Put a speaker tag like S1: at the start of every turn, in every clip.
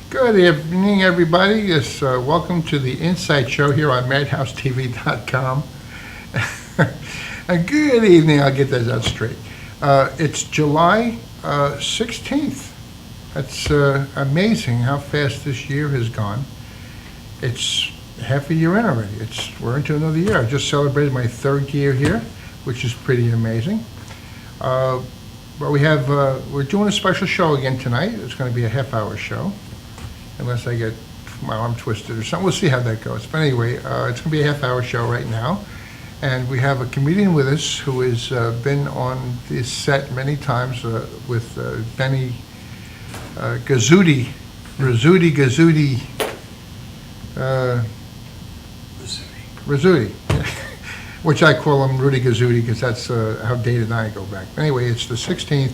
S1: Good evening, everybody. Yes, welcome to the Insight Show here on MadhouseTV.com. And good evening, I'll get that out straight. It's July 16th. That's amazing how fast this year has gone. It's half a year in already. We're into another year. I just celebrated my third year here, which is pretty amazing. But we're doing a special show again tonight. It's going to be a half-hour show, unless I get my arm twisted or something. We'll see how that goes. But anyway, it's going to be a half-hour show right now. And we have a comedian with us who has been on this set many times with Benny Gazzuti, which I call him Rudy Gazzuti because that's how Dave and I go back. Anyway, it's the 16th.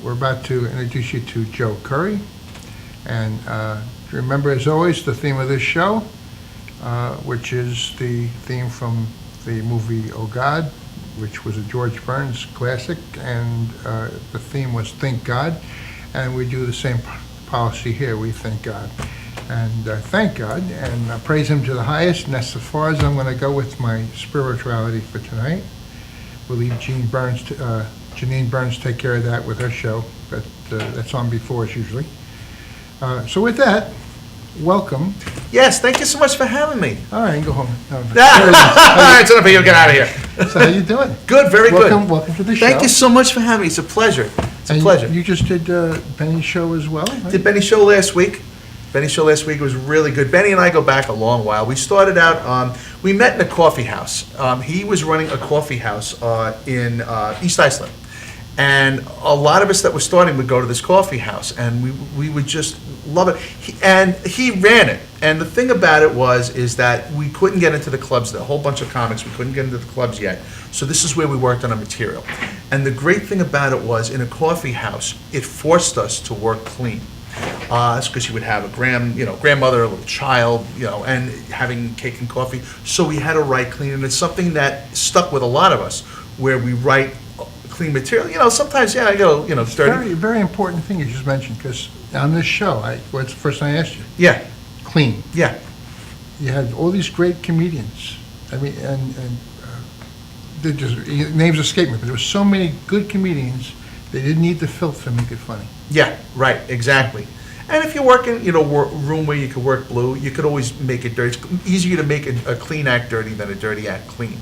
S1: We're about to introduce you to Joe Currie. And remember, as always, the theme of this show, which is the theme from the movie Oh God, which was a George Burns classic, and the theme was Thank God, and we do the same policy here. We thank God and thank God and praise Him to the highest, and that's as far as I'm going to go with my spirituality for tonight. We'll leave Janine Burns take care of that with her show, but that's on before us usually. So with that, welcome.
S2: Yes, thank you so much for having me.
S1: All right, go home. No,
S2: All right, it's enough of you. Get out of here.
S1: So how you doing?
S2: Good, very good.
S1: Welcome to the show.
S2: Thank you so much for having me. It's a pleasure. It's a pleasure.
S1: You just did Benny's show as well, right?
S2: Did Benny's show last week. Benny's show last week was really good. Benny and I go back a long while. We started out, we met in a coffee house. He was running a coffee house in East Iceland. And a lot of us that were starting would go to this coffee house, and we would just love it. He ran it. And the thing about it is that we couldn't get into the clubs. A whole bunch of comics, we couldn't get into the clubs yet. So this is where we worked on our material. And the great thing about it was, in a coffee house, it forced us to work clean. That's because you would have a grandmother, a little child, and having cake and coffee. So we had to write clean, and it's something that stuck with a lot of us, where we write clean material. Sometimes, I go, dirty.
S1: Very, very important thing you just mentioned, because on this show, what's the first thing I asked you?
S2: Yeah.
S1: Clean.
S2: Yeah.
S1: You had all these great comedians. I mean, and they just, names escape me, but there were so many good comedians, they didn't need the filth to make it funny.
S2: Yeah, right, exactly. And if you work in, a room where you could work blue, you could always make it dirty. It's easier to make a clean act dirty than a dirty act clean.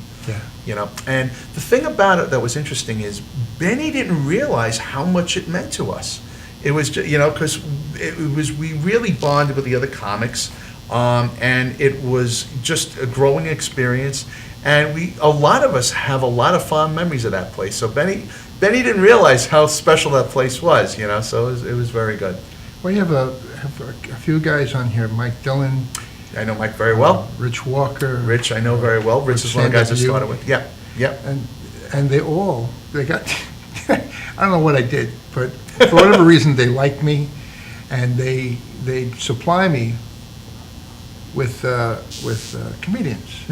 S1: Yeah.
S2: And the thing about it that was interesting is Benny didn't realize how much it meant to us. It was, because we really bonded with the other comics, and it was just a growing experience. And a lot of us have a lot of fond memories of that place. So Benny didn't realize how special that place was, So it was very good.
S1: Well, you have a few guys on here, Mike Dillon.
S2: I know Mike very well.
S1: Rich Walker.
S2: Rich, I know very well. Rich is one of the guys I started with. Yeah, yeah.
S1: And they got, I don't know what I did, but for whatever reason, they liked me, and they supply me with comedians.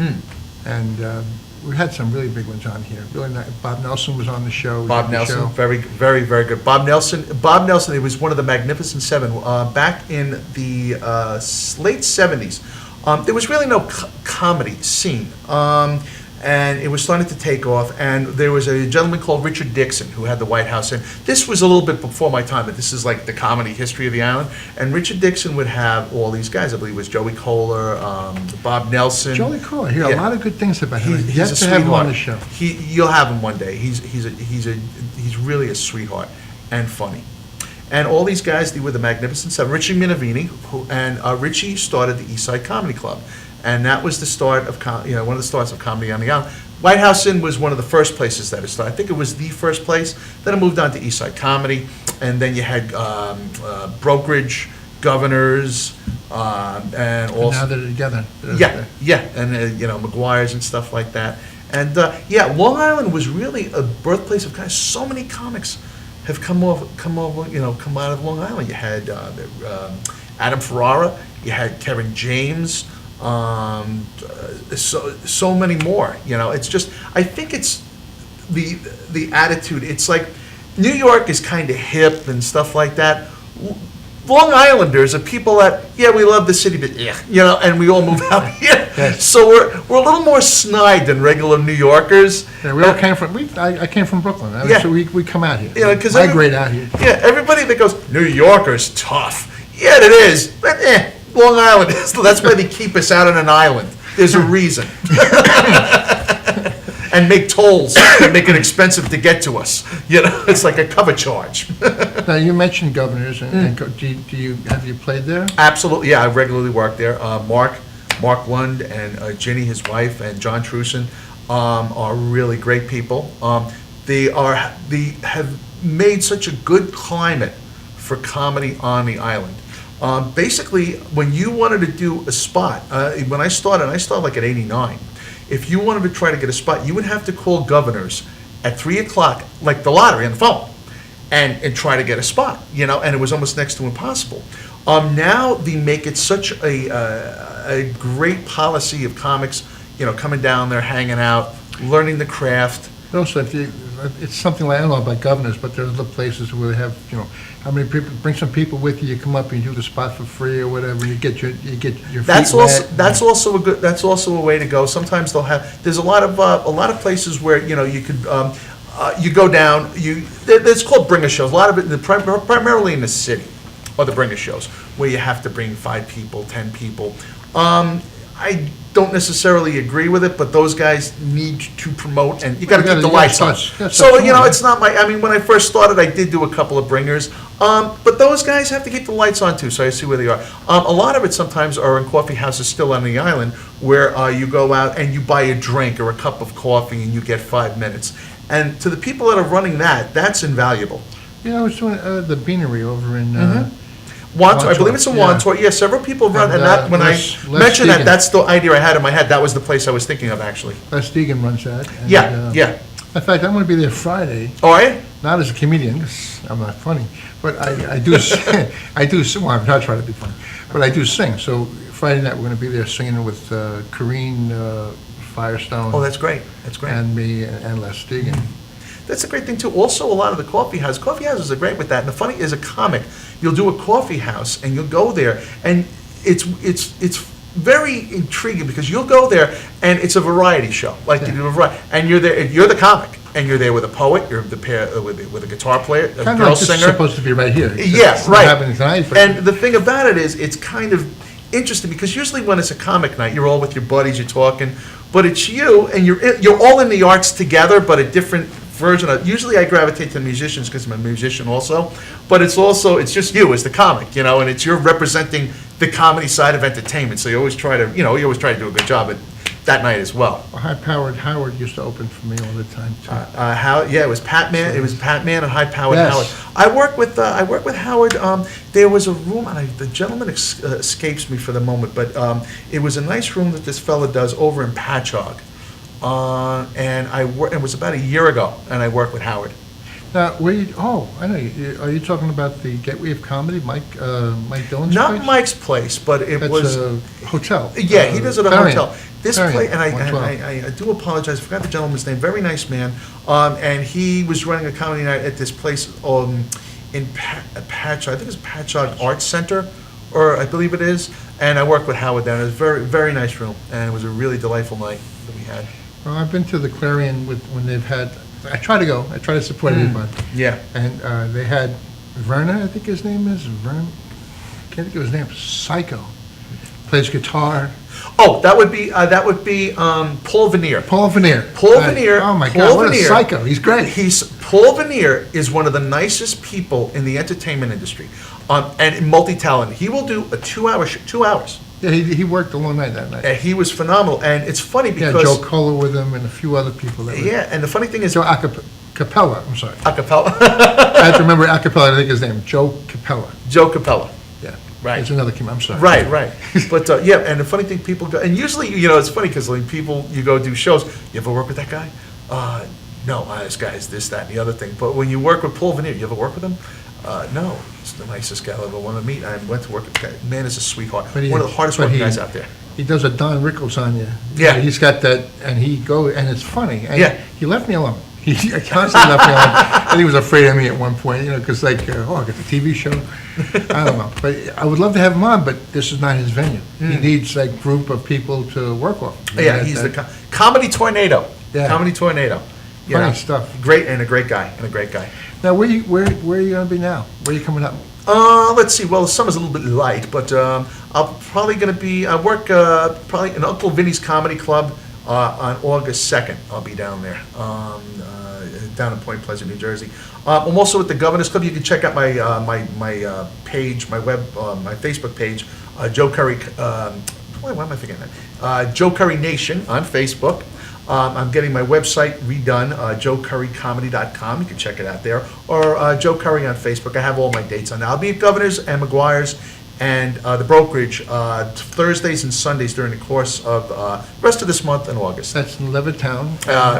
S1: And we had some really big ones on here. Really nice. Bob Nelson was on the show.
S2: Bob Nelson, very, very, very good. Bob Nelson, it was one of the Magnificent Seven. Back in the late 70s, there was really no comedy scene. and it was starting to take off, and there was a gentleman called Richard Dixon who had the White House, and this was a little bit before my time, but this is like the comedy history of the island, and Richard Dixon would have all these guys, I believe it was Joey Kohler, Bob Nelson.
S1: Joey Cool, I hear a
S2: Yeah.
S1: lot of good things about him.
S2: He's
S1: Yet
S2: a
S1: to have him on
S2: sweetheart.
S1: the show.
S2: You'll have him one day. He's really a sweetheart and funny. And all these guys, they were the Magnificent Seven. Richie Minervini, Richie started the East Side Comedy Club, and that was the start of one of the starts of comedy on the island. White House Inn was one of the first places that it started. I think it was the first place. Then it moved on to East Side Comedy, and then you had Brokerage, Governors, and
S1: And
S2: also
S1: now they're together.
S2: yeah, and McGuire's and stuff like that. And Long Island was really a birthplace of kind of so many comics have come out of Long Island. You had Adam Ferrara, you had Kevin James, so many more. It's just, I think it's the attitude. It's like New York is kind of hip and stuff like that. Long Islanders are people that, we love the city, but and we all move out here.
S1: Yes.
S2: So we're a little more snide than regular New Yorkers.
S1: Yeah, we all came from, I came from Brooklyn.
S2: Yeah.
S1: So we come out here.
S2: Yeah, 'cause
S1: migrate out here.
S2: Yeah, everybody that goes, New Yorker's tough. Yeah, it is. But Long Island is. That's why they keep us out on an island. There's a reason. And make tolls and make it expensive to get to us. It's like a cover charge.
S1: Now, you mentioned Governors, and have you played there?
S2: Absolutely, yeah, I regularly work there. Mark Lund and Ginny, his wife, and John Truson are really great people. They have made such a good climate for comedy on the island. Basically, when you wanted to do a spot, when I started like at 89. If you wanted to try to get a spot, you would have to call Governors at 3 o'clock, like the lottery on the phone, and try to get a spot, and it was almost next to impossible. Now they make it such a great policy of comics, coming down there, hanging out, learning the craft.
S1: Also, it's something like, I don't know about Governors, but there's other places where they have, how many people, bring some people with you, you come up and you do the spot for free or whatever, and you get your feet
S2: That's
S1: wet.
S2: that's also a way to go. Sometimes there's a lot of places where you could you go down, it's called bringer shows. A lot of it primarily in the city are the bringer shows where you have to bring 5 people, 10 people. I don't necessarily agree with it, but those guys need to promote, and you got to keep the lights on. So it's not when I first started, I did do a couple of bringers, but those guys have to keep the lights on too. So I see where they are. A lot of it sometimes are in coffee houses still on the island, where you go out and you buy a drink or a cup of coffee and you get 5 minutes. And to the people that are running that's invaluable.
S1: I was doing the Beanery over in
S2: Wandsworth, I believe it's in Wandsworth. Yeah, several people run, and that when
S1: Les
S2: I mentioned
S1: Deegan.
S2: that's the idea I had in my head. That was the place I was thinking of, actually.
S1: Les Deegan runs that. And,
S2: Yeah.
S1: In fact, I'm going to be there Friday,
S2: Oh, are you?
S1: not as a comedian, 'cause I'm not funny, but I do sing, well, I'm not trying to be funny, but I do sing. So Friday night, we're going to be there singing with Currie, Firestone.
S2: Oh, that's great. That's great.
S1: And me and Les Deegan.
S2: That's a great thing too. Also, a lot of the coffee houses are great with that. And the funny is, a comic, you'll do a coffee house and you'll go there, and it's very intriguing because you'll go there and it's a variety show. Like you do a variety, and you're there. You're the comic, and you're there with a poet. You're the pair with a guitar player, a
S1: Kind of
S2: girl
S1: like this is
S2: singer.
S1: supposed to be right here.
S2: Yeah,
S1: It's not
S2: right.
S1: happening tonight, but
S2: And the thing about it is, it's kind of interesting because usually when it's a comic night, you're all with your buddies, you're talking, but it's you, and you're all in the arts together, but a different version of. Usually, I gravitate to musicians because I'm a musician also, but it's just you as the comic, and it's you're representing the comedy side of entertainment. So you always try to do a good job at that night as well.
S1: high-powered Howard used to open for me all the time, too.
S2: It was Pat Man. It was Pat Man and High Powered
S1: Yes.
S2: Howard. I work with Howard. There was a room, and the gentleman escapes me for the moment, but it was a nice room that this fella does over in Patchogue. And it was about a year ago, and I worked with Howard.
S1: Now, I know, are you talking about the Gateway of Comedy, Mike Dillon's
S2: Not
S1: place?
S2: Mike's place, but it
S1: That's
S2: was.
S1: a hotel.
S2: Yeah, he does it at a
S1: Variant.
S2: hotel. This
S1: Variant,
S2: place, and
S1: 112.
S2: I do apologize, I forgot the gentleman's name, very nice man. And he was running a comedy night at this place in Patchogue, I think it's Patchogue Arts Center, or I believe it is. And I worked with Howard there, and it was a very, very nice room, and it was a really delightful night that we had.
S1: Well, I've been to the Clarion when they've had, I try to go, I try to support everybody.
S2: Yeah.
S1: And they had Verna, I think his name is, Vern, can't think of his name, Psycho. Plays guitar.
S2: Oh, that would be Paul Veneer.
S1: Paul Veneer.
S2: Paul
S1: Right.
S2: Veneer.
S1: Oh my
S2: Paul
S1: God, what a
S2: Veneer.
S1: psycho. He's great.
S2: Paul Veneer is one of the nicest people in the entertainment industry, and multi-talented. He will do a 2-hour 2 hours.
S1: Yeah, he worked a long night that night.
S2: And he was phenomenal, and it's funny
S1: Yeah,
S2: because
S1: Joe Cola with him and a few other people. That were,
S2: yeah, and the funny thing is
S1: Joe Capella, I'm sorry.
S2: acapella.
S1: I have to remember Acapella, I think his name, Joe Capella.
S2: Joe Capella.
S1: Yeah.
S2: Right.
S1: There's another I'm sorry.
S2: Right. But yeah, and the funny thing, people go, and usually, it's funny because like people, you go do shows. You ever work with that guy? No, this guy's this, that, and the other thing. But when you work with Paul Veneer, you ever work with him? No, he's the nicest guy I ever want to meet. I went to work with the guy. Man is a sweetheart.
S1: But
S2: One of the hardest working guys out there.
S1: He does a Don Rickles on you.
S2: Yeah.
S1: He's got that, and and it's funny. And
S2: Yeah.
S1: He left me alone. He constantly left me alone. And he was afraid of me at one point, because I got the TV show. I don't know. But I would love to have him on, but this is not his venue. He needs a group of people to work off.
S2: Yeah, he's the comedy tornado.
S1: Yeah.
S2: Comedy tornado.
S1: Funny stuff.
S2: Great, and a great guy.
S1: Now, where are you going to be now? Where are you coming up?
S2: Let's see. Well, the summer's a little bit light, but I'm probably going to be. I work probably in Uncle Vinny's Comedy Club on August 2nd. I'll be down there, down in Point Pleasant, New Jersey. I'm also at the Governor's Club. You can check out my page, my Facebook page, Joe Currie. Why am I forgetting that? Joe Currie Nation on Facebook. I'm getting my website redone, joecurrycomedy.com. You can check it out there. Or Joe Currie on Facebook. I have all my dates on there. I'll be at Governor's and McGuire's and the Brokerage Thursdays and Sundays during the course of the rest of this month in August.
S1: That's in Levittown.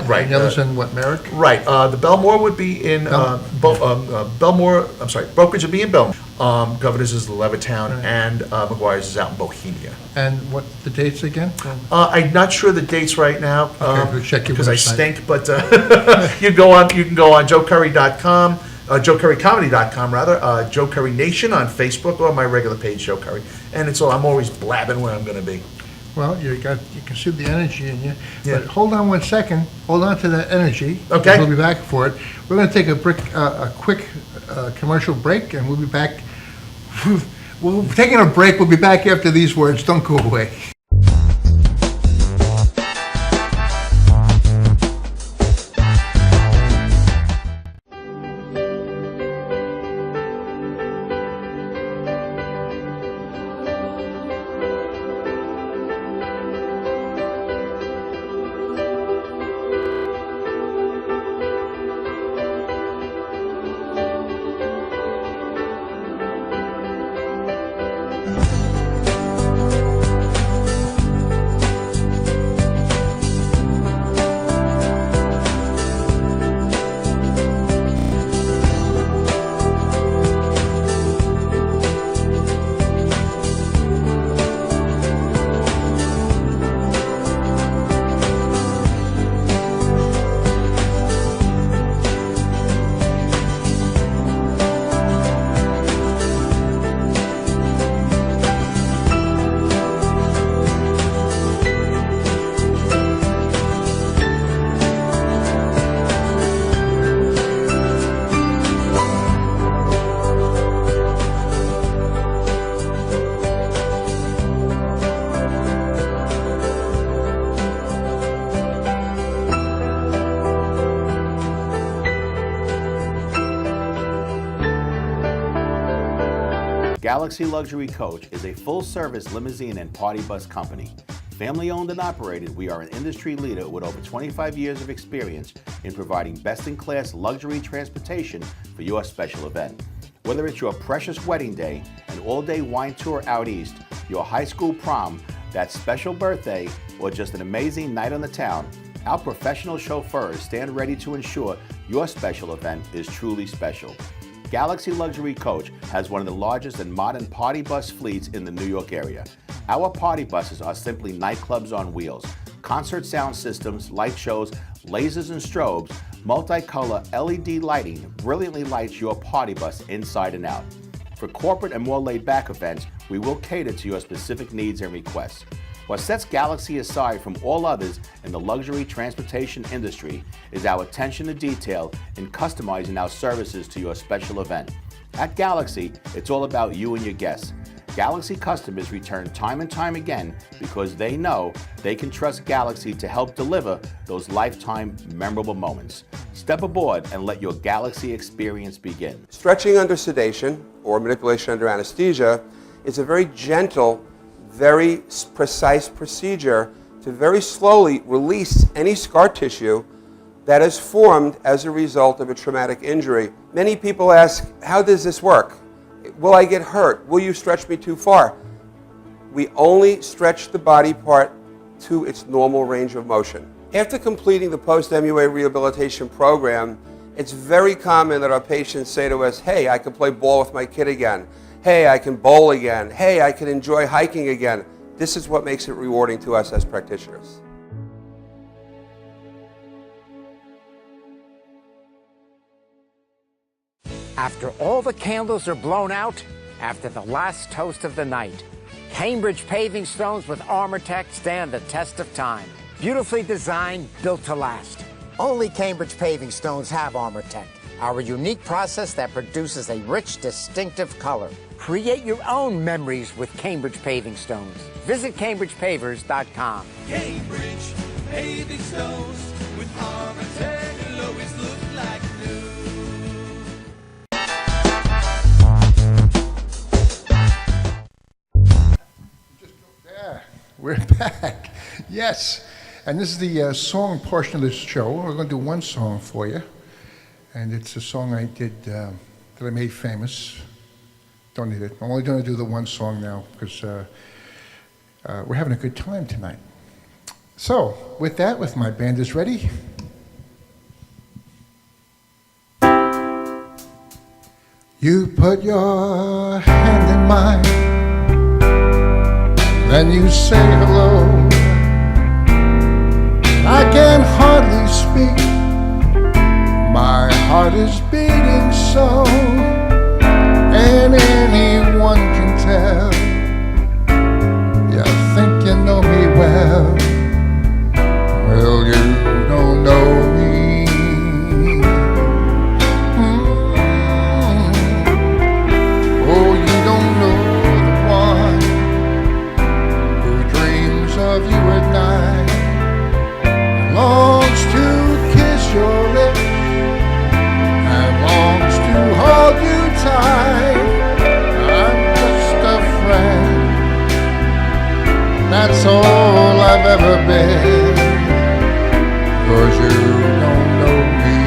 S2: Right.
S1: And the other's in what, Merrick?
S2: Right. The Belmore would be in Belmore. I'm sorry. Brokerage would be in Belmore. Governor's is Levittown,
S1: Right.
S2: and McGuire's is out in Bohemia.
S1: And what, the dates again?
S2: I'm not sure the dates right now.
S1: we'll check your
S2: because I
S1: website.
S2: stink. But you can go on joecurry.com, joecurrycomedy.com rather, Joe Currie Nation on Facebook, or my regular page, Joe Currie. And it's all. I'm always blabbing where I'm going to be.
S1: Well, you can see the energy in you.
S2: Yeah.
S1: But hold on one second. Hold on to that energy.
S2: Okay.
S1: We'll be back for it. We're going to take a quick commercial break, and we'll be back. We're taking a break. We'll be back after these words. Don't go away.
S3: Galaxy Luxury Coach is a full-service limousine and party bus company. Family-owned and operated, we are an industry leader with over 25 years of experience in providing best-in-class luxury transportation for your special event. Whether it's your precious wedding day, an all-day wine tour out east, your high school prom, that special birthday, or just an amazing night on the town, our professional chauffeurs stand ready to ensure your special event is truly special. Galaxy Luxury Coach has one of the largest and modern party bus fleets in the New York area. Our party buses are simply nightclubs on wheels. Concert sound systems, light shows, lasers and strobes, multicolor LED lighting brilliantly lights your party bus inside and out. For corporate and more laid-back events, we will cater to your specific needs and requests. What sets Galaxy aside from all others in the luxury transportation industry is our attention to detail in customizing our services to your special event. At Galaxy, it's all about you and your guests. Galaxy customers return time and time again because they know they can trust Galaxy to help deliver those lifetime memorable moments. Step aboard and let your Galaxy experience begin.
S4: Stretching under sedation or manipulation under anesthesia is a very gentle, very precise procedure to very slowly release any scar tissue that is formed as a result of a traumatic injury. Many people ask, how does this work? Will I get hurt? Will you stretch me too far? We only stretch the body part to its normal range of motion. After completing the post-MUA rehabilitation program, it's very common that our patients say to us, hey, I can play ball with my kid again. Hey, I can bowl again. Hey, I can enjoy hiking again. This is what makes it rewarding to us as practitioners.
S5: After all the candles are blown out, after the last toast of the night, Cambridge paving stones with ArmorTech stand the test of time. Beautifully designed, built to last. Only Cambridge paving stones have ArmorTech, our unique process that produces a rich, distinctive color. Create your own memories with Cambridge paving stones. Visit CambridgePavers.com.
S6: Cambridge paving stones with ArmorTech will always look like new.
S1: Yeah, we're back. Yes. And this is the song portion of this show. We're going to do one song for you. And it's a song I did that I made famous. Don't need it. I'm only going to do the one song now because we're having a good time tonight. So, with that, if my band is ready. You put your hand in mine, then you say hello. I can hardly speak, my heart is beating so, and anyone can tell. You think you know me well, well you don't know me. Oh, you don't know the one who dreams of you at night, longs to kiss your lips and longs to hold you tight. I'm just a friend, that's all I've ever been, 'cause you don't know me.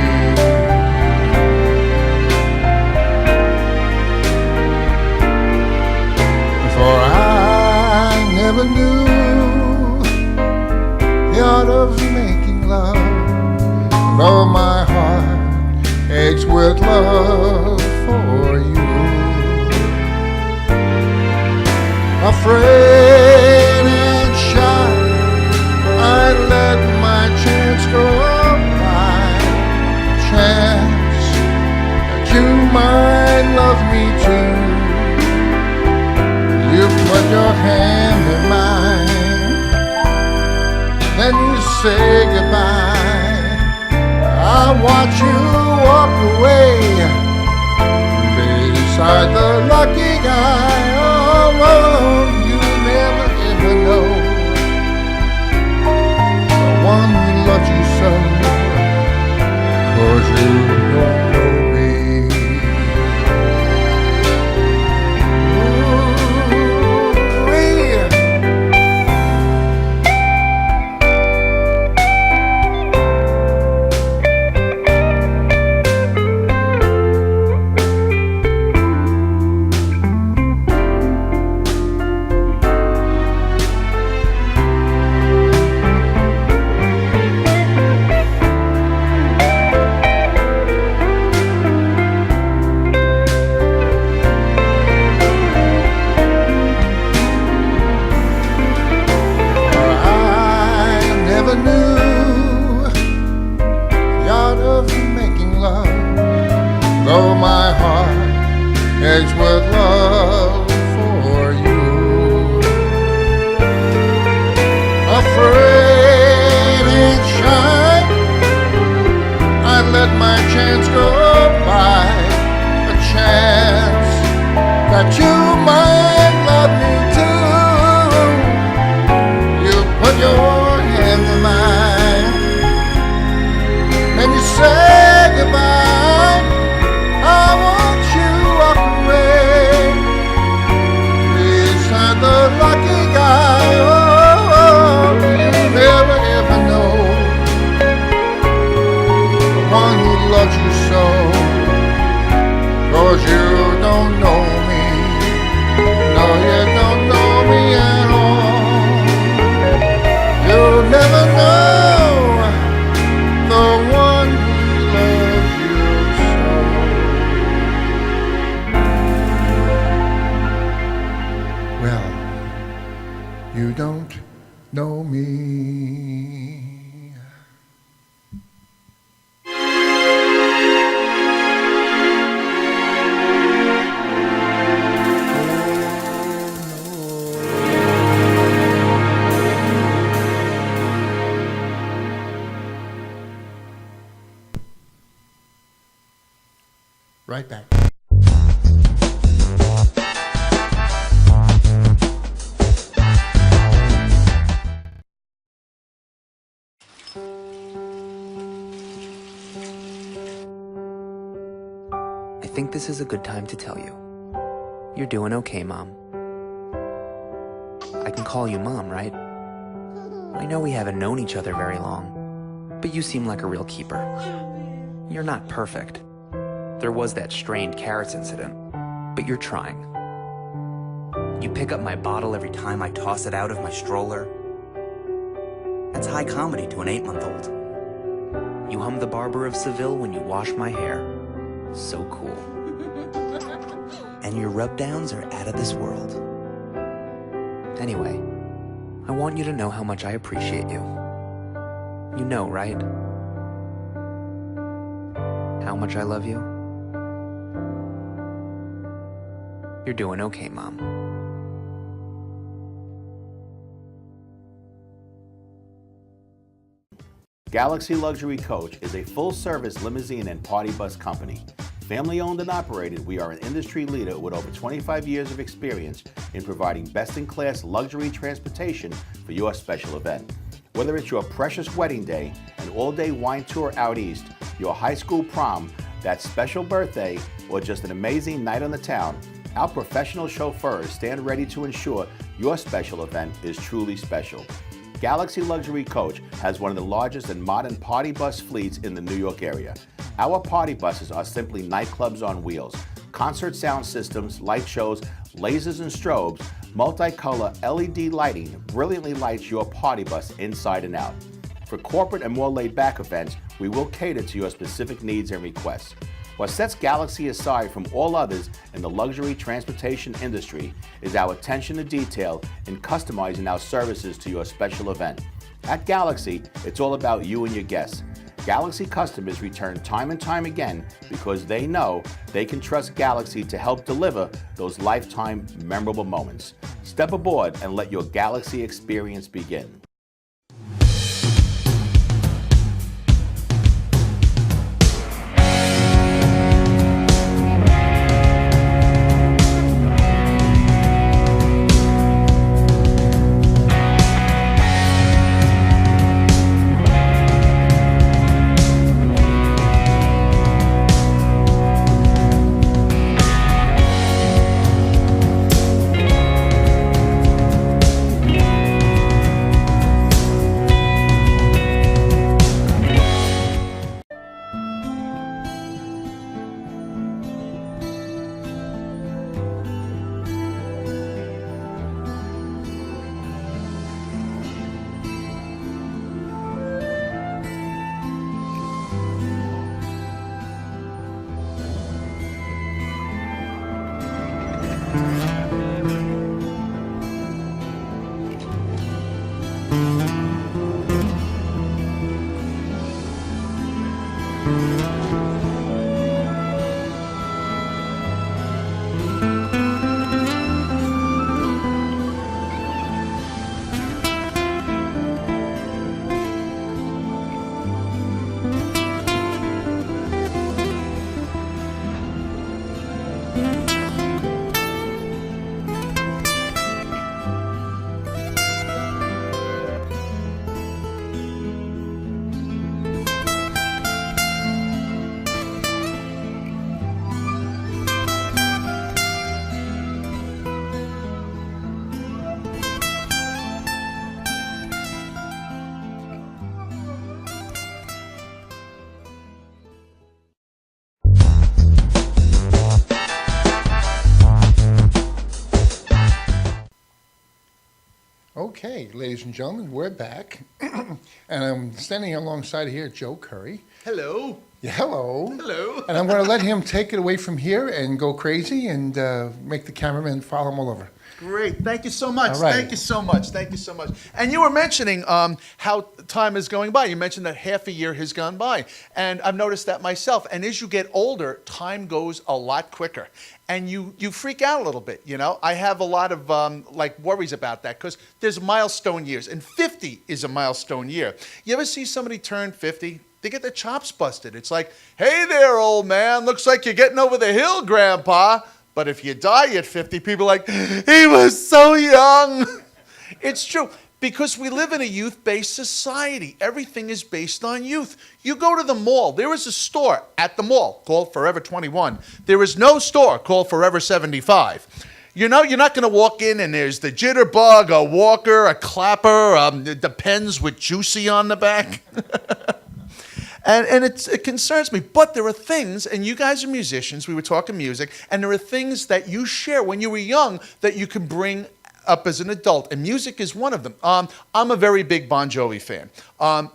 S1: For I never knew the art of making love, though my heart aches with love for you. Afraid and shy, I let my chance go by, chance that you might love me too. You put your hand in mine, then you say goodbye. I watch you walk away beside the lucky guy. Oh, you never ever know the one who loves you so, 'cause you don't know me. Though my heart aches with love for you. afraid he'd shine. I let my chance go by, a chance that you might love me too. You put your hand in mine, and you say goodbye. I want you to walk away. Please, I'm the lucky guy. Oh, you never ever know the one who loves you so. 'Cause you don't know me. No, you don't know me at all. You'll never know the one who loves you so. Well, you don't know me. Right back.
S7: I think this is a good time to tell you. You're doing okay, Mom. I can call you Mom, right? I know we haven't known each other very long, but you seem like a real keeper. You're not perfect. There was that strained carrots incident, but you're trying. You pick up my bottle every time I toss it out of my stroller. That's high comedy to an 8-month-old. You hum the Barber of Seville when you wash my hair. So cool. And your rub-downs are out of this world. Anyway, I want you to know how much I appreciate you. You know, right? How much I love you? You're doing okay, Mom.
S3: Galaxy Luxury Coach is a full-service limousine and party bus company. Family-owned and operated, we are an industry leader with over 25 years of experience in providing best-in-class luxury transportation for your special event. Whether it's your precious wedding day, an all-day wine tour out east, your high school prom, that special birthday, or just an amazing night on the town, our professional chauffeurs stand ready to ensure your special event is truly special. Galaxy Luxury Coach has one of the largest and modern party bus fleets in the New York area. Our party buses are simply nightclubs on wheels. Concert sound systems, light shows, lasers and strobes, multicolor LED lighting brilliantly lights your party bus inside and out. For corporate and more laid-back events, we will cater to your specific needs and requests. What sets Galaxy aside from all others in the luxury transportation industry is our attention to detail in customizing our services to your special event. At Galaxy, it's all about you and your guests. Galaxy customers return time and time again because they know they can trust Galaxy to help deliver those lifetime memorable moments. Step aboard and let your Galaxy experience begin.
S1: Okay, ladies and gentlemen, we're back. And I'm standing alongside here Joe Currie.
S2: Hello.
S1: Yeah, hello.
S2: Hello.
S1: And I'm going to let him take it away from here and go crazy and make the cameraman follow him all over.
S2: Great. Thank you so much.
S1: All right.
S2: Thank you so much. Thank you so much. And you were mentioning how time is going by. You mentioned that half a year has gone by. And I've noticed that myself. And as you get older, time goes a lot quicker. And you freak out a little bit, you know? I have a lot of worries about that because there's milestone years. And 50 is a milestone year. You ever see somebody turn 50? They get their chops busted. It's like, hey there, old man. Looks like you're getting over the hill, Grandpa. But if you die at 50, people are like, he was so young. It's true, because we live in a youth-based society. Everything is based on youth. You go to the mall. There is a store at the mall called Forever 21. There is no store called Forever 75. You know, you're not going to walk in and there's the jitterbug, a walker, a clapper, the pens with juicy on the back. And it concerns me. But there are things, and you guys are musicians, we were talking music, and there are things that you share when you were young that you can bring up as an adult, and music is one of them. I'm a very big Bon Jovi fan,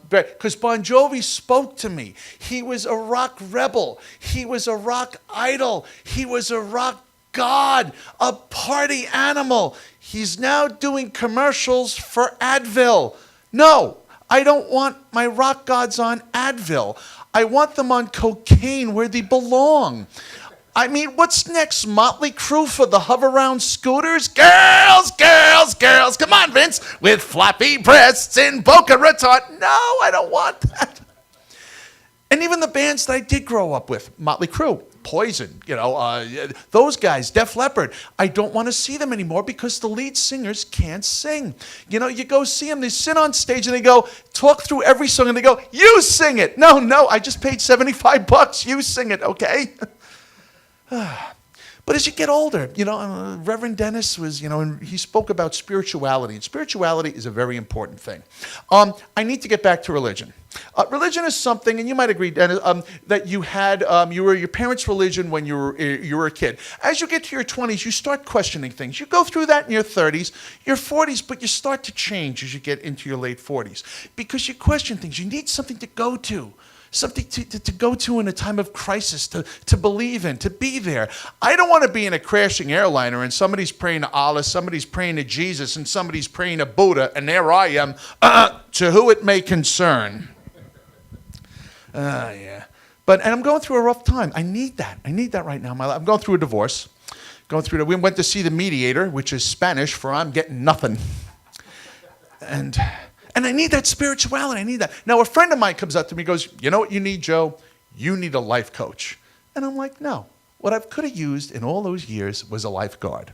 S2: because Bon Jovi spoke to me. He was a rock rebel. He was a rock idol. He was a rock god, a party animal. He's now doing commercials for Advil. No. I don't want my rock gods on Advil. I want them on cocaine where they belong. I mean, what's next? Motley Crue for the hover-round scooters? Girls, girls, girls. Come on, Vince. With floppy breasts in Boca Raton. No, I don't want that. And even the bands that I did grow up with, Motley Crue, Poison, those guys, Def Leppard, I don't want to see them anymore because the lead singers can't sing. You know, you go see them, they sit on stage and they go, talk through every song and they go, you sing it. No, I just paid $75, you sing it, okay? But as you get older, Reverend Dennis was, and he spoke about spirituality. And spirituality is a very important thing. I need to get back to religion. Religion is something, and you might agree, Dennis, that you had, you were your parents' religion when you were a kid. As you get to your 20s, you start questioning things. You go through that in your 30s, your 40s, but you start to change as you get into your late 40s. Because you question things. You need something to go to. Something to go to in a time of crisis, to believe in, to be there. I don't want to be in a crashing airliner and somebody's praying to Allah, somebody's praying to Jesus, and somebody's praying to Buddha, and there I am, to who it may concern. Yeah. And I'm going through a rough time. I need that. I need that right now in my life. I'm going through a divorce. We went to see the mediator, which is Spanish for I'm getting nothing. And I need that spirituality. I need that. Now, a friend of mine comes up to me and goes, you know what you need, Joe? You need a life coach. And I'm like, no. What I could have used in all those years was a lifeguard.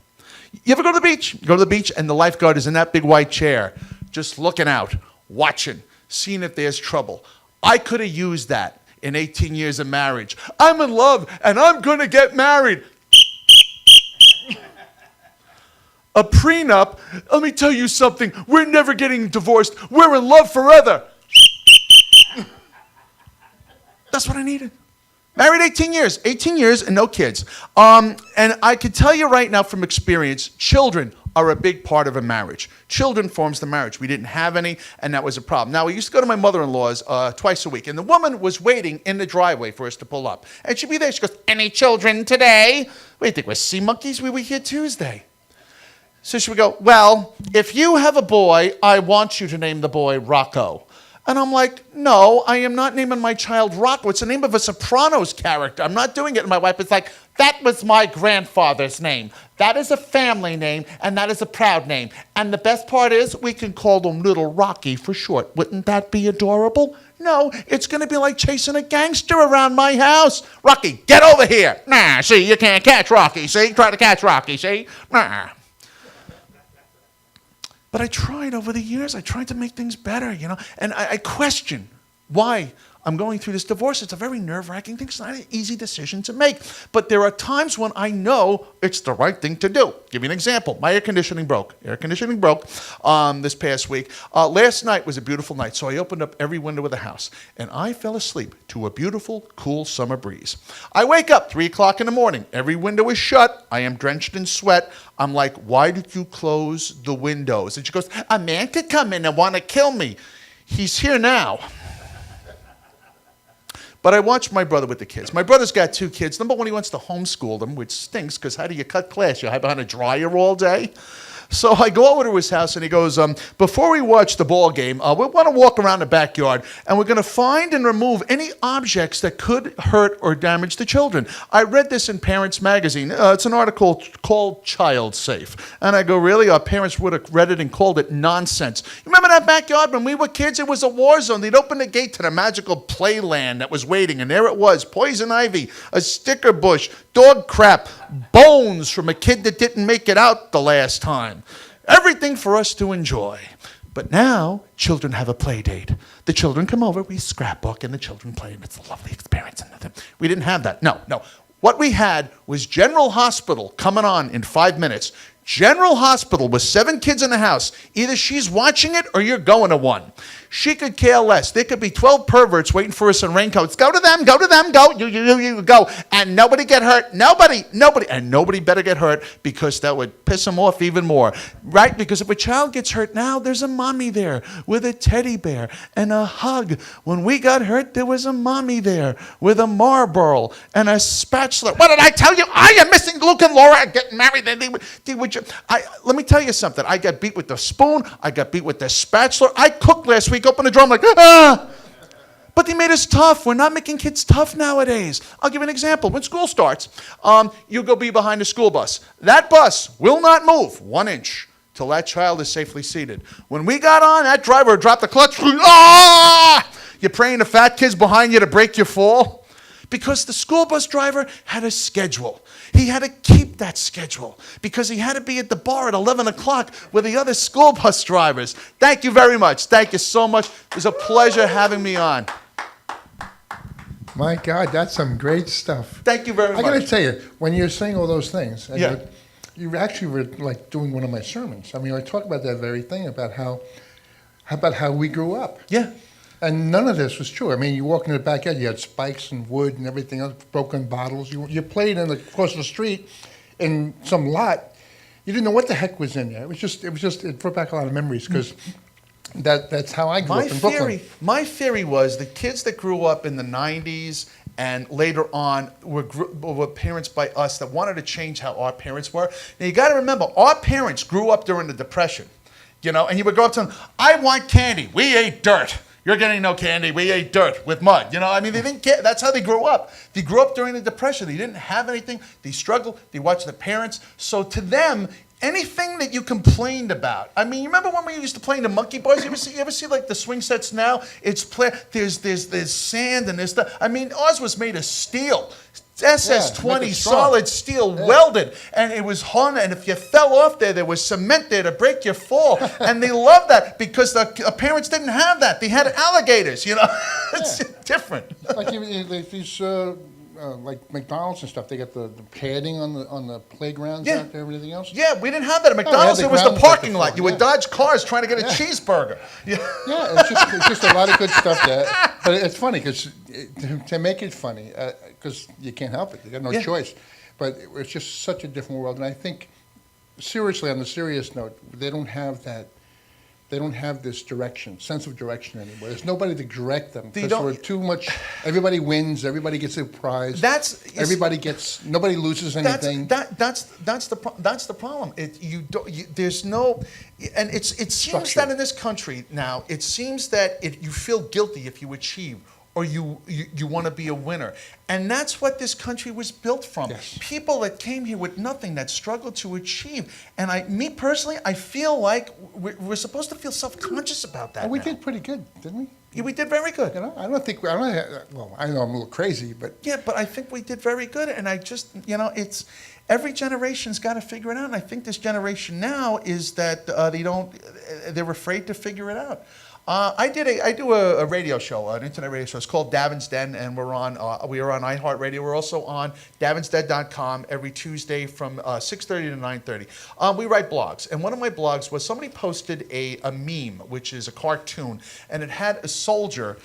S2: You ever go to the beach? You go to the beach and the lifeguard is in that big white chair, just looking out, watching, seeing if there's trouble. I could have used that in 18 years of marriage. I'm in love and I'm going to get married. A prenup, let me tell you something, we're never getting divorced. We're in love forever. That's what I needed. Married 18 years and no kids. And I can tell you right now from experience, children are a big part of a marriage. Children forms the marriage. We didn't have any, and that was a problem. Now, we used to go to my mother-in-law's twice a week, and the woman was waiting in the driveway for us to pull up. And she'd be there. She goes, any children today? What do you think, we're sea monkeys? We were here Tuesday. So she would go, well, if you have a boy, I want you to name the boy Rocco. And I'm like, no, I am not naming my child Rocco. It's the name of a Sopranos character. I'm not doing it. And my wife is like, that was my grandfather's name. That is a family name, and that is a proud name. And the best part is we can call him Little Rocky for short. Wouldn't that be adorable? No, it's going to be like chasing a gangster around my house. Rocky, get over here. Nah, see, you can't catch Rocky. See, try to catch Rocky, see? Nah. But I tried over the years. I tried to make things better, and I question why I'm going through this divorce. It's a very nerve-wracking thing. It's not an easy decision to make. But there are times when I know it's the right thing to do. Give you an example. My air conditioning broke. This past week. Last night was a beautiful night, so I opened up every window of the house, and I fell asleep to a beautiful, cool summer breeze. I wake up 3 o'clock in the morning. Every window is shut. I am drenched in sweat. I'm like, why did you close the windows? And she goes, a man could come in and want to kill me. He's here now. But I watched my brother with the kids. My brother's got 2 kids. Number one, he wants to homeschool them, which stinks, because how do you cut class? You hide behind a dryer all day? So I go over to his house, and he goes, before we watch the ball game, we want to walk around the backyard, and we're going to find and remove any objects that could hurt or damage the children. I read this in Parents Magazine. It's an article called Child Safe. And I go, really? Our parents would have read it and called it nonsense. You remember that backyard when we were kids? It was a war zone. They'd open the gate to the magical playland that was waiting, and there it was, poison ivy, a sticker bush, dog crap, bones from a kid that didn't make it out the last time. Everything for us to enjoy. But now, children have a play date. The children come over, we scrapbook, and the children play, and it's a lovely experience. And nothing. We didn't have that. No. What we had was General Hospital coming on in 5 minutes. General Hospital with 7 kids in the house. Either she's watching it or you're going to one. She could care less. There could be 12 perverts waiting for us in raincoats. Go to them, go. You go. And nobody get hurt. Nobody. And nobody better get hurt, because that would piss them off even more. Right? Because if a child gets hurt now, there's a mommy there with a teddy bear and a hug. When we got hurt, there was a mommy there with a Marlboro and a spatula. What did I tell you? I am missing Luke and Laura getting married. Let me tell you something. I got beat with the spoon. I got beat with the spatula. I cooked last week. Open the drawer. I'm like, ah! But they made us tough. We're not making kids tough nowadays. I'll give you an example. When school starts, you go be behind the school bus. That bus will not move 1 inch till that child is safely seated. When we got on, that driver dropped the clutch. Ah! You're praying the fat kid's behind you to break your fall? Because the school bus driver had a schedule. He had to keep that schedule because he had to be at the bar at 11 o'clock with the other school bus drivers. Thank you very much. Thank you so much. It was a pleasure having me on.
S1: My God, that's some great stuff.
S2: Thank you very much.
S1: I got to tell you, when you're saying all those things,
S2: Yeah.
S1: you actually were like doing one of my sermons. I mean, I talk about that very thing about how we grew up.
S2: Yeah.
S1: And none of this was true. I mean, you walk in the backyard, you had spikes and wood and everything else, broken bottles. You played across the street in some lot. You didn't know what the heck was in there. It brought back a lot of memories because that's how I grew up in Brooklyn.
S2: My theory was the kids that grew up in the 90s and later on were parents by us that wanted to change how our parents were. Now, you got to remember, our parents grew up during the Depression, and you would go up to them, I want candy. We ate dirt. You're getting no candy. We ate dirt with mud. I mean, they didn't get. That's how they grew up. They grew up during the Depression. They didn't have anything. They struggled. They watched their parents. So to them, anything that you complained about. I mean, you remember when we used to play in the monkey bars? You ever see like the swing sets now? There's sand and there's stuff. I mean, ours was made of steel. SS-20 solid steel welded, and it was hung, and if you fell off there was cement there to break your fall. And they loved that because the parents didn't have that. They had alligators, It's different.
S1: Like these, like McDonald's and stuff, they got the padding on the playgrounds out there and everything else.
S2: Yeah, we didn't have that at McDonald's. It was the parking lot. You would dodge cars trying to get a cheeseburger.
S1: Yeah, it's just a lot of good stuff there. But it's funny because to make it funny, because you can't help it. You got no choice. But it's just such a different world. And I think, seriously, on the serious note, they don't have that. They don't have this sense of direction anymore. There's nobody to direct them because we're too much. Everybody wins. Everybody gets a prize. Nobody loses anything.
S2: That's the problem. There's no, and it seems that in this country now, it seems that you feel guilty if you achieve or you want to be a winner. And that's what this country was built from.
S1: Yes.
S2: People that came here with nothing, that struggled to achieve. And me personally, I feel like we're supposed to feel self-conscious about that.
S1: And we
S2: now.
S1: did pretty good, didn't we?
S2: Yeah, we did very good.
S1: I know I'm a little crazy, but
S2: yeah, but I think we did very good. And I just, it's every generation's got to figure it out. And I think this generation now is that they're afraid to figure it out. I do a radio show, an internet radio show. It's called Davin's Den, and we are on iHeartRadio. We're also on davinsden.com every Tuesday from 6:30 to 9:30. We write blogs, and one of my blogs was somebody posted a meme, which is a cartoon, and it had a soldier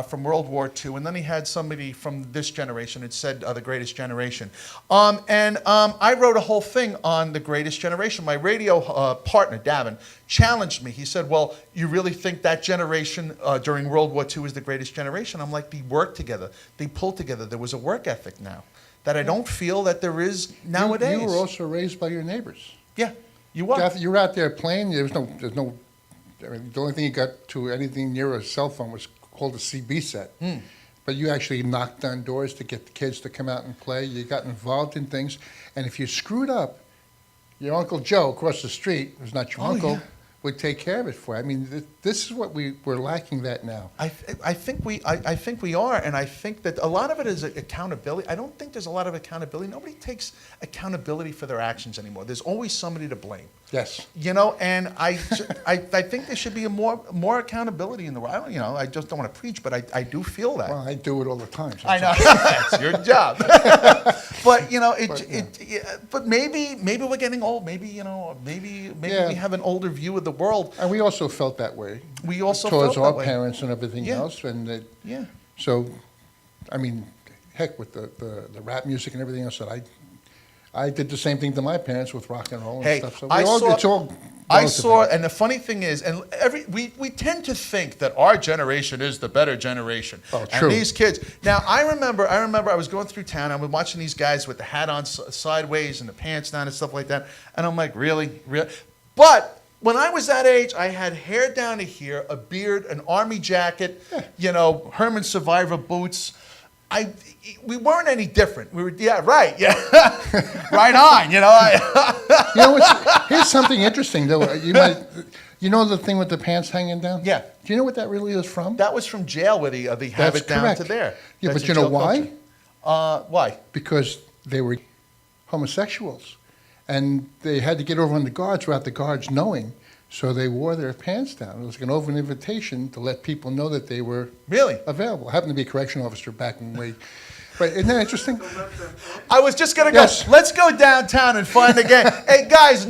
S2: from World War II, and then he had somebody from this generation. It said the Greatest Generation. I wrote a whole thing on the Greatest Generation. My radio partner, Davin, challenged me. He said, well, you really think that generation during World War II is the Greatest Generation? I'm like, they worked together. They pulled together. There was a work ethic now that I don't feel that there is nowadays.
S1: You were also raised by your neighbors.
S2: Yeah, you were.
S1: Jeff, you were out there playing. There's no. I mean, the only thing you got to anything near a cell phone was called a CB set. But you actually knocked on doors to get the kids to come out and play. You got involved in things. And if you screwed up, your Uncle Joe across the street, who's not your uncle, would take care of it for you. I mean, this is what we're lacking that now.
S2: I think we are, and I think that a lot of it is accountability. I don't think there's a lot of accountability. Nobody takes accountability for their actions anymore. There's always somebody to blame.
S1: Yes.
S2: You know, and I think there should be more accountability in the world. I just don't want to preach, but I do feel that.
S1: Well, I do it all the time. So
S2: I know that's your job. But but maybe we're getting old. Maybe we have an older view of the world.
S1: And we also felt that way.
S2: We also
S1: towards
S2: felt
S1: our
S2: that way.
S1: parents and everything else. And so, I mean, heck, with the rap music and everything else that I did the same thing to my parents with rock and roll and stuff. So it's all
S2: I saw, and the funny thing is, and we tend to think that our generation is the better generation.
S1: Oh, true.
S2: And these kids. Now, I remember I was going through town. I was watching these guys with the hat on sideways and the pants down and stuff like that. And I'm like, really? But when I was that age, I had hair down to here, a beard, an army jacket, Herman Survivor boots. We weren't any different. We were, right on,
S1: Here's something interesting, though. You know the thing with the pants hanging down?
S2: Yeah.
S1: Do you know what that really is from?
S2: That was from jail where they have
S1: That's
S2: it down
S1: correct.
S2: to there.
S1: Yeah,
S2: That's
S1: but you know
S2: jail
S1: why?
S2: culture. Why?
S1: Because they were homosexuals. And they had to get over on the guards without the guards knowing. So they wore their pants down. It was an open invitation to let people know that they were available. I happened to be a correction officer back in the way. But isn't that interesting?
S2: I was just going to go, let's go downtown and find a gang. Hey, guys,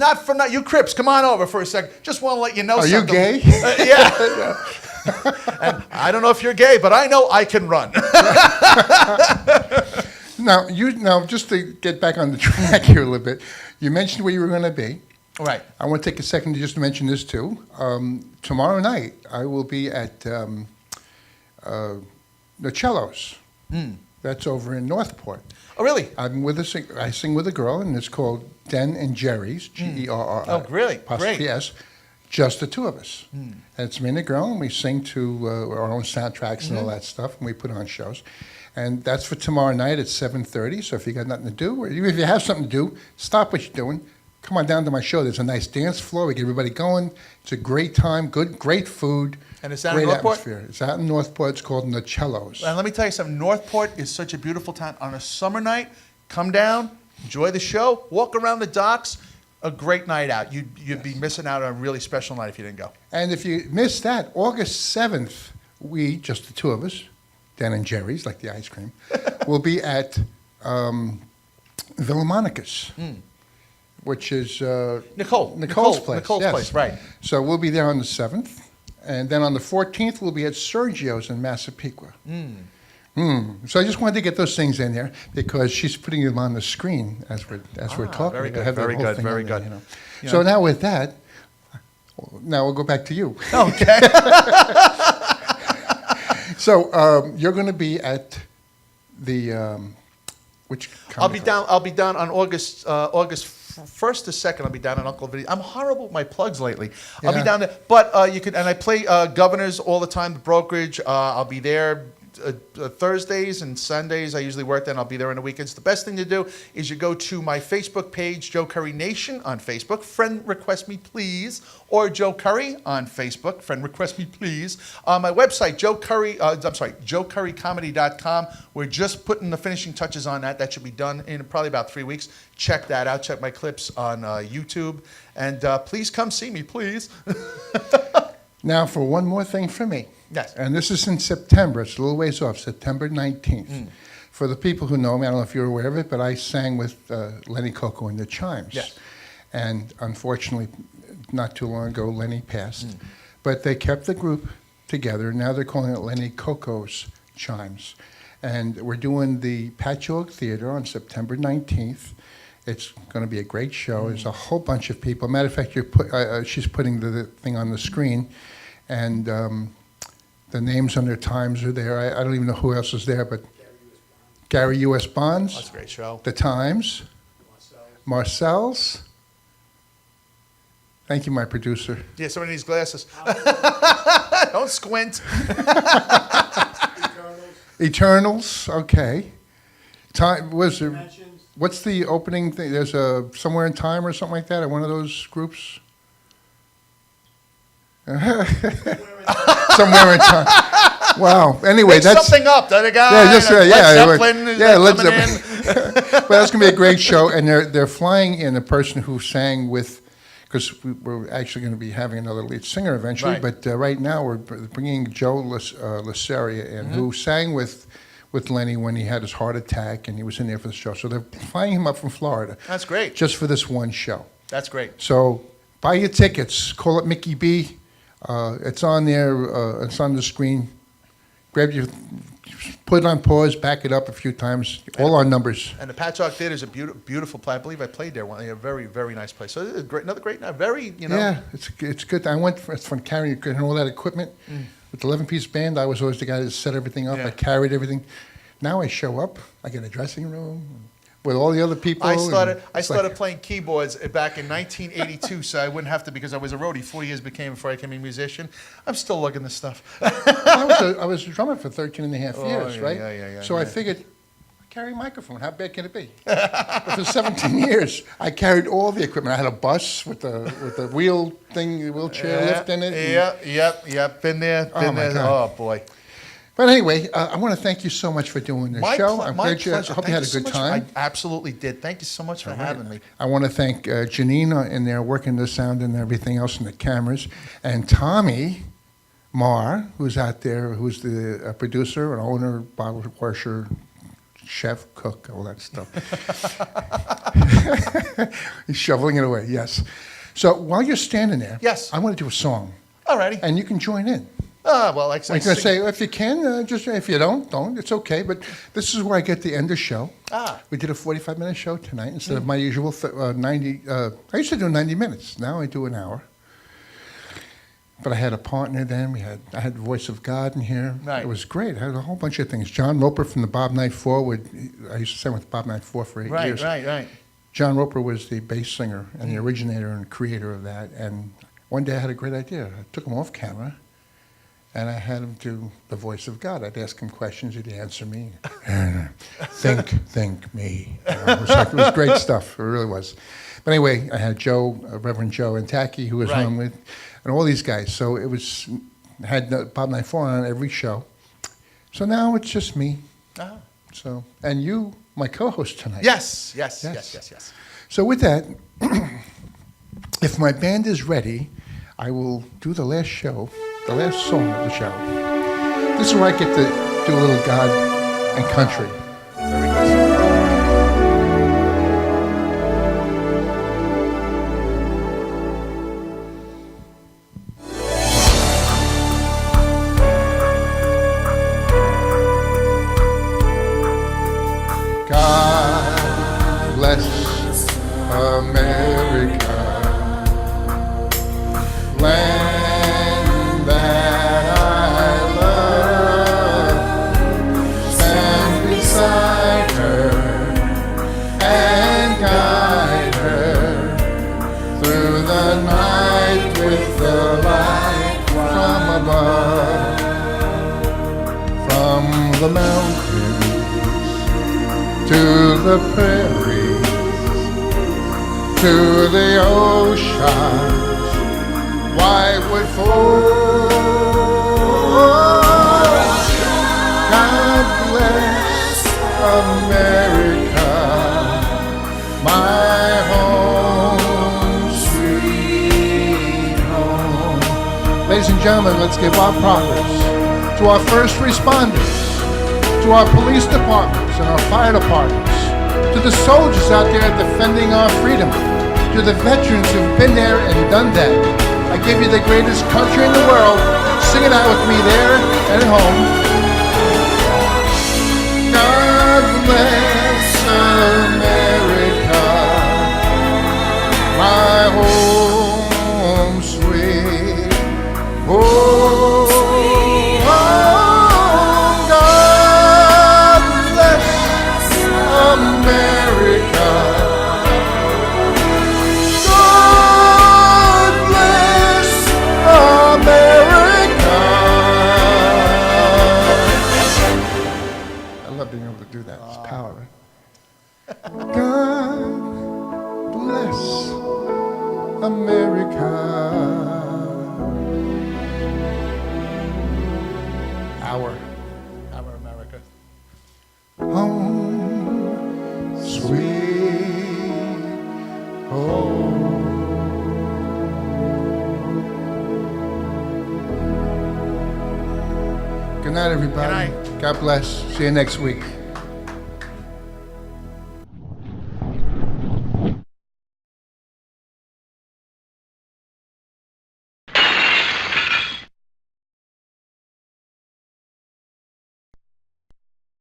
S2: you Crips, come on over for a second. Just want to let you know something.
S1: Are you gay?
S2: Yeah. And I don't know if you're gay, but I know I can run.
S1: Now, just to get back on the track here a little bit, you mentioned where you were going to be.
S2: Right.
S1: I want to take a second to just mention this, too. Tomorrow night, I will be at the Cellos. That's over in Northport.
S2: Oh, really?
S1: I sing with a girl, and it's called Den and Jerry's, Gerri.
S2: Oh, really? Great.
S1: S. Just the two of us. And it's me and a girl, and we sing to our own soundtracks and all that stuff, and we put on shows. And that's for tomorrow night at 7:30. So if you got nothing to do, or even if you have something to do, stop what you're doing. Come on down to my show. There's a nice dance floor. We get everybody going. It's a great time. Great food.
S2: And it's out
S1: great
S2: in Northport?
S1: atmosphere. It's out in Northport. It's called the Cellos.
S2: And let me tell you something. Northport is such a beautiful town. On a summer night, come down, enjoy the show, walk around the docks. A great night out. You'd be missing out on a really special night if you didn't go.
S1: And if you missed that, August 7th, we, just the two of us, Dan and Jerry's, like the ice cream, will be at Villamonica's, which is Nicole's place.
S2: Nicole's place, right.
S1: So we'll be there on the 7th. And then on the 14th, we'll be at Sergio's in Massapequa. So I just wanted to get those things in there because she's putting them on the screen as we're talking.
S2: Very good,
S1: Have the
S2: very
S1: whole
S2: good,
S1: thing
S2: very
S1: on there,
S2: good.
S1: you know. So now with that, now we'll go back to you.
S2: Okay.
S1: So you're going to be at the which?
S2: I'll be down on August 1st to 2nd. I'll be down at Uncle Vinny's. I'm horrible with my plugs lately. I'll be down there, but you can. And I play Governors all the time. The brokerage. I'll be there. Thursdays and Sundays, I usually work then. I'll be there on the weekends. The best thing to do is you go to my Facebook page, Joe Currie Nation on Facebook. Friend request me, please. Or Joe Currie on Facebook. Friend request me, please. My website, joecurriecomedy.com. We're just putting the finishing touches on that. That should be done in probably about 3 weeks. Check that out. Check my clips on YouTube. And please come see me, please.
S1: Now for one more thing for me.
S2: Yes.
S1: And this is in September. It's a little ways off, September 19th. For the people who know me, I don't know if you're aware of it, but I sang with Lenny Coco in the Chimes.
S2: Yes.
S1: And unfortunately, not too long ago, Lenny passed. But they kept the group together. Now they're calling it Lenny Coco's Chimes. And we're doing the Patchogue Theater on September 19th. It's going to be a great show. There's a whole bunch of people. Matter of fact, she's putting the thing on the screen. And the names on their times are there. I don't even know who else is there, but Gary U.S. Bonds.
S2: That's a great show.
S1: The Times. Marcel's. Thank you, my producer.
S2: Yeah, somebody needs glasses. Don't squint.
S1: Eternals, okay. Time was there, what's the opening thing? There's a Somewhere in Time or something like that, or one of those groups? Somewhere in Time. Wow. Anyway,
S2: Make
S1: that's
S2: something up. The guy.
S1: yeah, just
S2: Led Zeppelin is
S1: Led
S2: coming
S1: Zeppelin.
S2: in.
S1: Well, that's gonna be a great show, and they're flying in a person who sang with, because we're actually going to be having another lead singer eventually.
S2: Right.
S1: But right now we're bringing Joe Laceria in, who sang with Lenny when he had his heart attack, and he was in there for the show. So they're flying him up from Florida.
S2: That's great.
S1: Just for this one show.
S2: That's great.
S1: So buy your tickets. Call it Mickey B. It's on there. It's on the screen. Grab your, put it on pause, back it up a few times. All our numbers.
S2: And the Patchogue Theater is a beautiful place. I believe I played there one. A very, very nice place. So this is great, another great night. Very,
S1: Yeah, it's good. I went from carrying all that equipment with the 11-piece band. I was always the guy that set everything up.
S2: Yeah.
S1: I carried everything. Now I show up. I get a dressing room with all the other people.
S2: I
S1: and
S2: started
S1: it's like-
S2: playing keyboards back in 1982, so I wouldn't have to, because I was a roadie 4 years before I became a musician. I'm still lugging this stuff.
S1: I was a drummer for 13 and a half
S2: Oh,
S1: years,
S2: yeah,
S1: right?
S2: yeah,
S1: So I
S2: yeah.
S1: figured, I carry a microphone. How bad can it be? But for 17 years, I carried all the equipment. I had a bus with the wheel thing, wheelchair lift in it. and-
S2: Yep. Been there.
S1: Oh, my
S2: there.
S1: God.
S2: Oh boy.
S1: But anyway, I want to thank you so much for doing this show. I'm
S2: my
S1: glad
S2: pleasure.
S1: I hope
S2: Thank
S1: you had a
S2: so
S1: good
S2: much.
S1: time.
S2: I absolutely did. Thank you so much for having me.
S1: I want to thank Janine in there working the sound and everything else and the cameras, and Tommy Marr, who's out there, who's the producer and owner, bottle washer, chef, cook, all that stuff. He's shoveling it away, yes. So while you're standing there,
S2: Yes.
S1: I want to do a song,
S2: Alrighty.
S1: and you can join in.
S2: Well, like I
S1: I'm going to
S2: sing-
S1: say, if you can, just if you don't, it's okay. But this is where I get the end of show. We did a 45-minute show tonight instead of my usual 90. I used to do 90 minutes. Now I do an hour. But I had a partner then. I had Voice of God in here.
S2: Right.
S1: It was great. I had a whole bunch of things. John Roper from the Bob Knight Four. I used to sing with Bob Knight Four for 8 years.
S2: Right.
S1: John Roper was the bass singer and the originator and creator of that. And one day I had a great idea. I took him off camera, and I had him do the Voice of God. I'd ask him questions, he'd answer me. Think me. It was great stuff. It really was. But anyway, I had Reverend Joe Antaki, who was
S2: Right.
S1: on with, and all these guys. So it was, had Bob Knight Four on every show. So now it's just me.
S2: Uh-huh.
S1: So, and you, my co-host tonight.
S2: Yes.
S1: So with that, if my band is ready, I will do the last show, the last song of the show. This is where I get to do a little God and country.
S2: Very good.
S1: God bless America, land that I love. Stand beside her and guide her through the night with the light from above, from the mountains to the prairies, to the oceans, wide would fall. God bless America, my home, sweet home. Ladies and and gentlemen, let's give our progress to our first responders, to our police departments and our fire departments, to the soldiers out there defending our freedom, to the veterans who've been there and done that. I give you the greatest country in the world. Sing it out with me there and at home. God bless America, my home sweet home. God bless America. God bless America. I love being able to do that. It's power. God bless America. Our America. Home, sweet home. Good night, everybody.
S2: Good night.
S1: God bless. See you next week.